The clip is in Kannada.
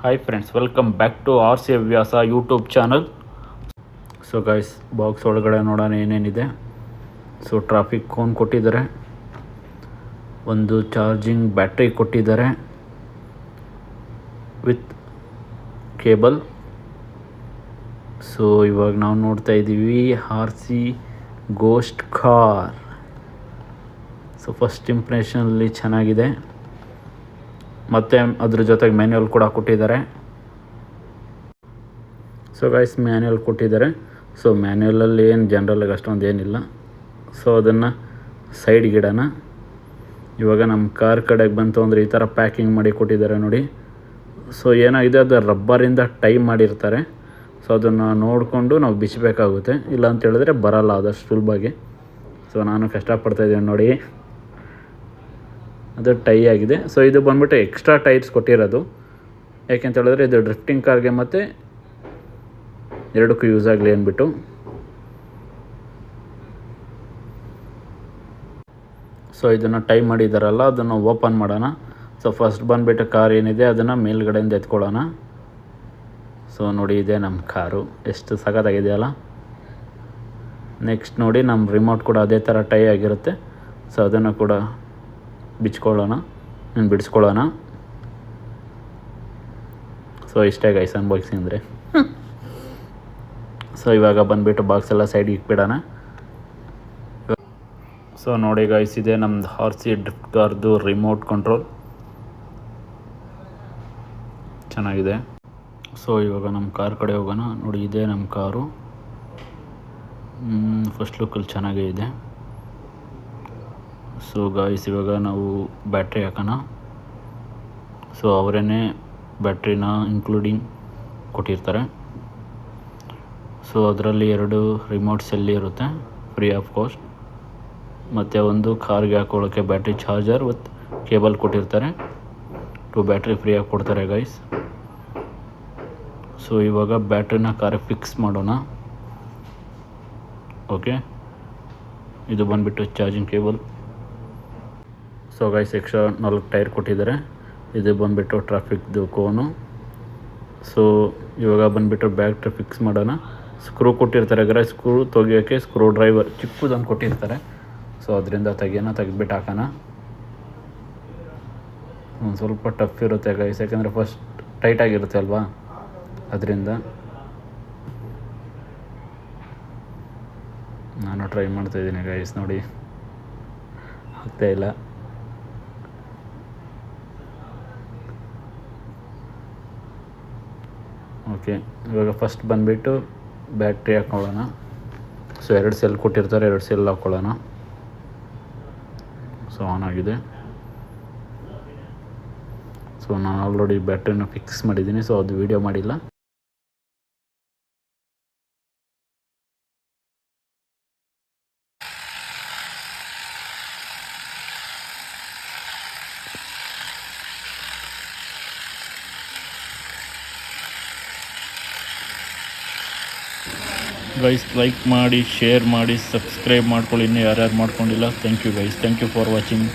Hi friends, welcome back to RC Havyasa YouTube channel. So guys, box ಒಳಗಡೆ ನೋಡೋಣ ಏನೇನಿದೆ. ಸೊ ಟ್ರಾಫಿಕ್ ಕೋನ್ ಕೊಟ್ಟಿದ್ದಾರೆ, ಒಂದು ಚಾರ್ಜಿಂಗ್ ಬ್ಯಾಟ್ರಿ ಕೊಟ್ಟಿದ್ದಾರೆ ವಿತ್ ಕೇಬಲ್. ಸೊ ಇವಾಗ ನಾವು ನೋಡ್ತಾ ಇದ್ದೀವಿ RC ghost car. So first ಇಂಪ್ರೆಷನಲ್ಲಿ ಚೆನ್ನಾಗಿದೆ, ಮತ್ತು ಅದ್ರ ಜೊತೆಗೆ ಮ್ಯಾನ್ಯುವಲ್ ಕೂಡ ಕೊಟ್ಟಿದ್ದಾರೆ. ಸೊ ಗೈಸ್, ಮ್ಯಾನ್ಯುವಲ್ ಕೊಟ್ಟಿದ್ದಾರೆ. ಸೊ ಮ್ಯಾನ್ಯುವಲಲ್ಲಿ ಏನು ಜನರಲ್ಲಾಗಿ ಅಷ್ಟೊಂದು ಏನಿಲ್ಲ. ಸೊ ಅದನ್ನು ಸೈಡ್ಗೆ ಇಡೋಣ. ಇವಾಗ ನಮ್ಮ ಕಾರ್ ಕಡೆಗೆ ಬಂತು ಅಂದರೆ ಈ ಥರ ಪ್ಯಾಕಿಂಗ್ ಮಾಡಿ ಕೊಟ್ಟಿದ್ದಾರೆ ನೋಡಿ. ಸೊ ಏನಾಗಿದೆ, ಅದು ರಬ್ಬರಿಂದ ಟೈ ಮಾಡಿರ್ತಾರೆ. ಸೊ ಅದನ್ನು ನೋಡಿಕೊಂಡು ನಾವು ಬಿಚ್ಚಬೇಕಾಗುತ್ತೆ, ಇಲ್ಲ ಅಂತ ಹೇಳಿದ್ರೆ ಬರಲ್ಲ ಆದಷ್ಟು ಸುಲಭವಾಗಿ. ಸೊ ನಾನು ಕಷ್ಟಪಡ್ತಾಯಿದ್ದೀನಿ ನೋಡಿ, ಅದು ಟೈ ಆಗಿದೆ. ಸೊ ಇದು ಬಂದ್ಬಿಟ್ಟು ಎಕ್ಸ್ಟ್ರಾ ಟೈರ್ಸ್ ಕೊಟ್ಟಿರೋದು, ಯಾಕೆಂತ ಹೇಳಿದ್ರೆ ಇದು ಡ್ರಿಫ್ಟಿಂಗ್ ಕಾರ್ಗೆ ಮತ್ತು ಎರಡಕ್ಕೂ ಯೂಸ್ ಆಗಲಿ ಅಂದ್ಬಿಟ್ಟು. ಸೊ ಇದನ್ನು ಟೈ ಮಾಡಿದ್ದಾರಲ್ಲ, ಅದನ್ನು ಓಪನ್ ಮಾಡೋಣ. ಸೊ ಫಸ್ಟ್ ಬಂದುಬಿಟ್ಟು ಕಾರ್ ಏನಿದೆ ಅದನ್ನು ಮೇಲ್ಗಡೆಯಿಂದ ಎತ್ಕೊಳ್ಳೋಣ. ಸೊ ನೋಡಿ, ಇದೆ ನಮ್ಮ ಕಾರು, ಎಷ್ಟು ಸಖತ್ತಾಗಿದೆಯಲ್ಲ. ನೆಕ್ಸ್ಟ್ ನೋಡಿ, ನಮ್ಮ ರಿಮೋಟ್ ಕೂಡ ಅದೇ ಥರ ಟೈ ಆಗಿರುತ್ತೆ. ಸೊ ಅದನ್ನು ಕೂಡ ಬಿಡಿಸ್ಕೊಳ್ಳೋಣ. ಸೊ ಇಷ್ಟೇ ಗೈಸ್ ಅನ್ಬಾಕ್ಸಿಂಗ್ ಅಂದರೆ. ಸೊ ಇವಾಗ ಬಂದುಬಿಟ್ಟು ಬಾಕ್ಸ್ ಎಲ್ಲ ಸೈಡ್ಗೆ ಇಟ್ಬಿಡೋಣ. ಸೊ ನೋಡಿ ಗೈಸ್, ಇದೆ ನಮ್ಮದು RC ಡ್ರಿಫ್ಟ್ ಕಾರ್ದು ರಿಮೋಟ್ ಕಂಟ್ರೋಲ್, ಚೆನ್ನಾಗಿದೆ. ಸೊ ಇವಾಗ ನಮ್ಮ ಕಾರ್ ಕಡೆ ಹೋಗೋಣ. ನೋಡಿ, ಇದೆ ನಮ್ಮ ಕಾರು. ಫಸ್ಟ್ ಲುಕ್ಕಲ್ಲಿ ಚೆನ್ನಾಗೇ ಇದೆ. ಸೊ ಗಾಯ್ಸ್, ಇವಾಗ ನಾವು ಬ್ಯಾಟ್ರಿ ಹಾಕೋಣ. ಸೊ ಅವರೇ ಬ್ಯಾಟ್ರಿನ ಇನ್ಕ್ಲೂಡಿಂಗ್ ಕೊಟ್ಟಿರ್ತಾರೆ. ಸೊ ಅದರಲ್ಲಿ 2 ರಿಮೋಟ್ ಸೆಲ್ ಇರುತ್ತೆ ಫ್ರೀ ಆಫ್ ಕಾಸ್ಟ್, ಮತ್ತು ಒಂದು ಕಾರ್ಗೆ ಹಾಕೊಳ್ಳೋಕ್ಕೆ ಬ್ಯಾಟ್ರಿ ಚಾರ್ಜರ್ ವಿತ್ ಕೇಬಲ್ ಕೊಟ್ಟಿರ್ತಾರೆ. 2 ಬ್ಯಾಟ್ರಿ ಫ್ರೀಯಾಗಿ ಕೊಡ್ತಾರೆ ಗೈಸ್. ಸೊ ಇವಾಗ ಬ್ಯಾಟ್ರಿನ ಕಾರಿಗೆ ಫಿಕ್ಸ್ ಮಾಡೋಣ. ಓಕೆ, ಇದು ಬಂದುಬಿಟ್ಟು charging cable. So guys, extra 4 tyre ಕೊಟ್ಟಿದ್ದಾರೆ. ಇದು ಬಂದುಬಿಟ್ಟು ಟ್ರಾಫಿಕ್ದು ಕೋನು. ಸೊ ಇವಾಗ ಬಂದುಬಿಟ್ಟು ಬ್ಯಾಟ್ರಿ ಫಿಕ್ಸ್ ಮಾಡೋಣ. ಸ್ಕ್ರೂ ಕೊಟ್ಟಿರ್ತಾರೆ ಗೈಸ್, ಸ್ಕ್ರೂ ತೆಗಿಯೋಕ್ಕೆ ಸ್ಕ್ರೂ ಡ್ರೈವರ್ ಚಿಕ್ಕದೊಂದು ಕೊಟ್ಟಿರ್ತಾರೆ. ಸೊ ಅದರಿಂದ ತೆಗೆದ್ಬಿಟ್ಟು ಹಾಕೋಣ. ಒಂದು ಸ್ವಲ್ಪ ಟಫ್ ಇರುತ್ತೆ ಗೈಸ್, ಯಾಕೆಂದರೆ ಫಸ್ಟ್ ಟೈಟಾಗಿರುತ್ತೆ ಅಲ್ವಾ, ಅದರಿಂದ. ನಾನು ಟ್ರೈ ಮಾಡ್ತಾಯಿದ್ದೀನಿ ಗೈಸ್, ನೋಡಿ ಆಗ್ತಾ ಇಲ್ಲ. ಓಕೆ, ಇವಾಗ ಫಸ್ಟ್ ಬಂದುಬಿಟ್ಟು ಬ್ಯಾಟ್ರಿ ಹಾಕ್ಕೊಳ್ಳೋಣ. ಸೊ 2 ಸೆಲ್ ಕೊಟ್ಟಿರ್ತಾರೆ, 2 ಸೆಲ್ ಹಾಕ್ಕೊಳ್ಳೋಣ. ಸೊ ಆನ್ ಆಗಿದೆ. ಸೊ ನಾನು ಆಲ್ರೆಡಿ ಬ್ಯಾಟ್ರಿನ ಫಿಕ್ಸ್ ಮಾಡಿದ್ದೀನಿ, ಸೊ ಅದು ವೀಡಿಯೋ ಮಾಡಿಲ್ಲ. ಗೈಸ್, ಲೈಕ್ ಮಾಡಿ, ಶೇರ್ ಮಾಡಿ, ಸಬ್ಸ್ಕ್ರೈಬ್ ಮಾಡ್ಕೊಳ್ಳಿ ಇನ್ನೂ ಯಾರ್ಯಾರು ಮಾಡ್ಕೊಂಡಿಲ್ಲ. Thank you guys, thank you for watching.